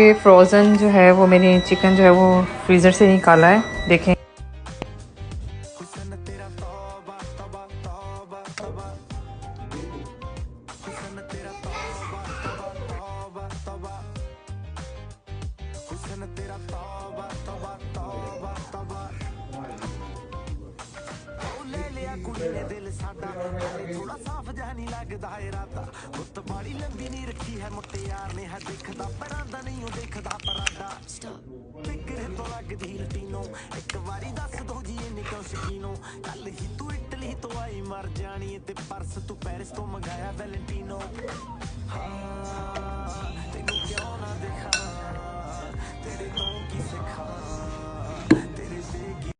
ये फ्रोज़न जो है वो मैंने चिकन जो है वो फ्रीज़र से निकाला है, देखें। कुड़ी ने दिल साडा हाले थोड़ा साफ जहा नहीं लगदा इरादा गुत्त बाड़ी लंबी नहीं रखी है मुटियार ने है देखदा परांदा नहीं ओ देखदा परांदा फिक्र तो लगदी लटीनो एक बारी दस दो जी इन्ने क्यों शकीनो कल ही तू इटली तो आई मर जानी ते परस तू पेरिस तो मंगाया वैलेंटिनो हाँ तेनू क्यों ना दिखा तेरे तो की सिखा तेरे से